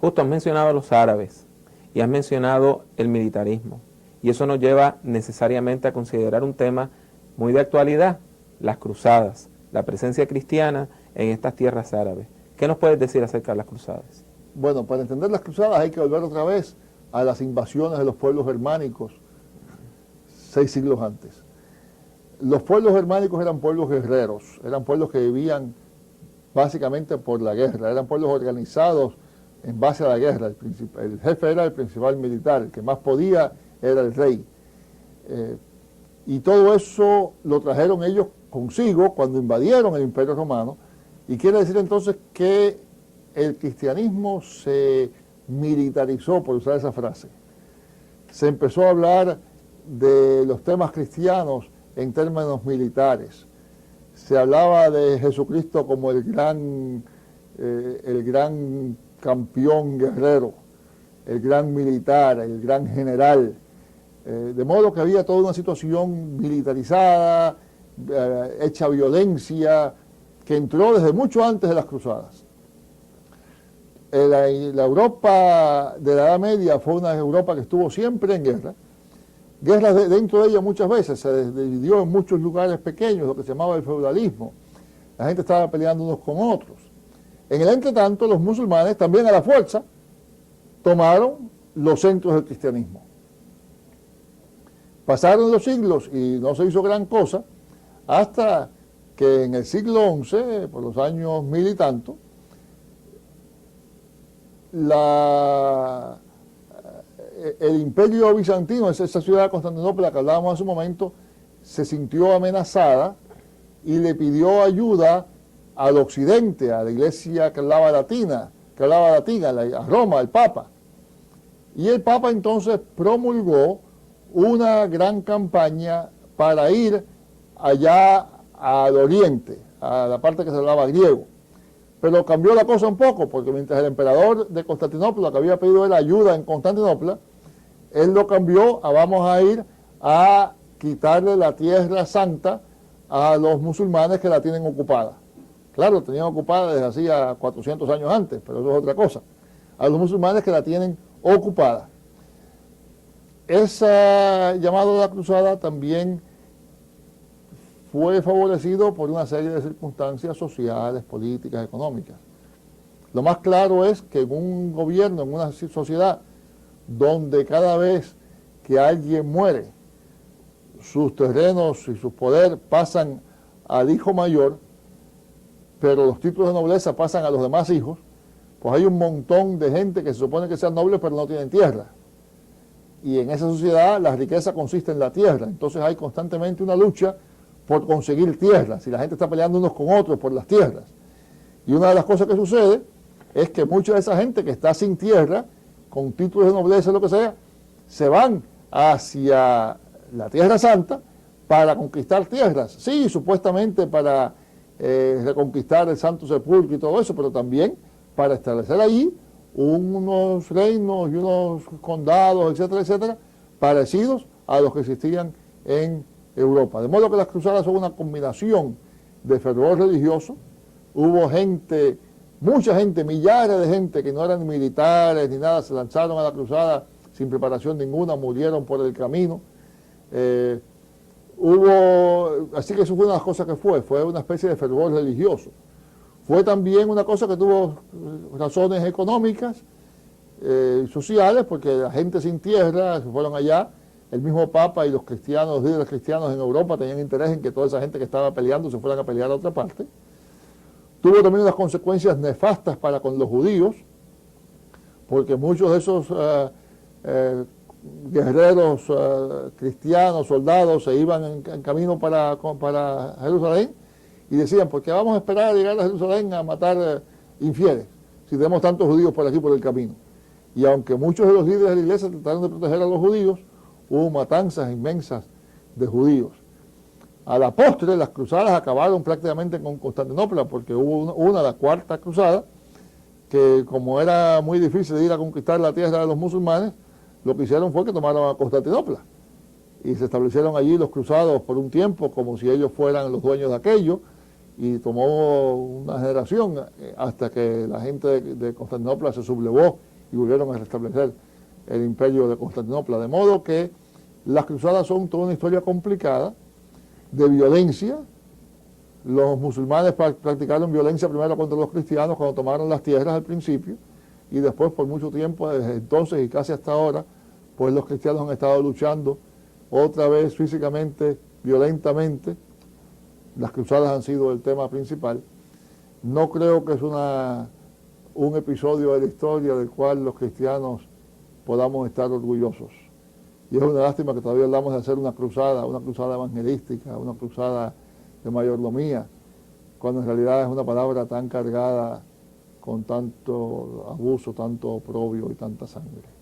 Justo has mencionado a los árabes y has mencionado el militarismo. Y eso nos lleva necesariamente a considerar un tema muy de actualidad, las cruzadas, la presencia cristiana en estas tierras árabes. ¿Qué nos puedes decir acerca de las cruzadas? Bueno, para entender las cruzadas hay que volver otra vez a las invasiones de los pueblos germánicos 6 siglos antes. Los pueblos germánicos eran pueblos guerreros, eran pueblos que vivían básicamente por la guerra, eran pueblos organizados en base a la guerra. El jefe era el principal militar, el que más podía era el rey. Y todo eso lo trajeron ellos consigo cuando invadieron el Imperio Romano, y quiere decir entonces que el cristianismo se militarizó, por usar esa frase. Se empezó a hablar de los temas cristianos en términos militares. Se hablaba de Jesucristo como el gran campeón guerrero, el gran militar, el gran general. De modo que había toda una situación militarizada, hecha violencia, que entró desde mucho antes de las cruzadas. La Europa de la Edad Media fue una Europa que estuvo siempre en guerra. Guerras dentro de ella muchas veces, se dividió en muchos lugares pequeños, lo que se llamaba el feudalismo. La gente estaba peleando unos con otros. En el entretanto, los musulmanes también a la fuerza tomaron los centros del cristianismo. Pasaron los siglos y no se hizo gran cosa, hasta que en el siglo XI, por los años 1000 y tanto, el imperio bizantino, esa ciudad de Constantinopla que hablábamos hace un momento, se sintió amenazada y le pidió ayuda al occidente, a la iglesia que hablaba latín, a Roma, al Papa. Y el Papa entonces promulgó una gran campaña para ir allá al oriente, a la parte que se hablaba griego. Pero cambió la cosa un poco, porque mientras el emperador de Constantinopla, que había pedido la ayuda en Constantinopla, él lo cambió a vamos a ir a quitarle la tierra santa a los musulmanes que la tienen ocupada. Claro, la tenían ocupada desde hacía 400 años antes, pero eso es otra cosa. A los musulmanes que la tienen ocupada. Ese llamado a la cruzada también fue favorecido por una serie de circunstancias sociales, políticas, económicas. Lo más claro es que en un gobierno, en una sociedad, donde cada vez que alguien muere, sus terrenos y su poder pasan al hijo mayor, pero los títulos de nobleza pasan a los demás hijos, pues hay un montón de gente que se supone que sean nobles pero no tienen tierra. Y en esa sociedad la riqueza consiste en la tierra, entonces hay constantemente una lucha por conseguir tierras, y la gente está peleando unos con otros por las tierras. Y una de las cosas que sucede es que mucha de esa gente que está sin tierra, con títulos de nobleza o lo que sea, se van hacia la Tierra Santa para conquistar tierras. Sí, supuestamente para reconquistar el Santo Sepulcro y todo eso, pero también para establecer allí unos reinos y unos condados, etcétera, etcétera, parecidos a los que existían en Europa. De modo que las cruzadas son una combinación de fervor religioso. Hubo gente, mucha gente, millares de gente que no eran militares ni nada, se lanzaron a la cruzada sin preparación ninguna, murieron por el camino. Así que eso fue una de las cosas que fue una especie de fervor religioso. Fue también una cosa que tuvo razones económicas, sociales, porque la gente sin tierra se fueron allá. El mismo Papa y los cristianos, los líderes cristianos en Europa tenían interés en que toda esa gente que estaba peleando se fueran a pelear a otra parte. Tuvo también unas consecuencias nefastas para con los judíos, porque muchos de esos guerreros cristianos, soldados, se iban en camino para Jerusalén y decían, ¿por qué vamos a esperar a llegar a Jerusalén a matar infieles si tenemos tantos judíos por aquí por el camino? Y aunque muchos de los líderes de la iglesia trataron de proteger a los judíos, hubo matanzas inmensas de judíos. A la postre, las cruzadas acabaron prácticamente con Constantinopla, porque hubo la cuarta cruzada, que como era muy difícil de ir a conquistar la tierra de los musulmanes, lo que hicieron fue que tomaron a Constantinopla. Y se establecieron allí los cruzados por un tiempo, como si ellos fueran los dueños de aquello, y tomó una generación hasta que la gente de Constantinopla se sublevó y volvieron a restablecer el imperio de Constantinopla. De modo que las cruzadas son toda una historia complicada de violencia. Los musulmanes practicaron violencia primero contra los cristianos cuando tomaron las tierras al principio, y después por mucho tiempo, desde entonces y casi hasta ahora, pues los cristianos han estado luchando otra vez físicamente, violentamente. Las cruzadas han sido el tema principal. No creo que es un episodio de la historia del cual los cristianos podamos estar orgullosos. Y es una lástima que todavía hablamos de hacer una cruzada evangelística, una cruzada de mayordomía, cuando en realidad es una palabra tan cargada con tanto abuso, tanto oprobio y tanta sangre.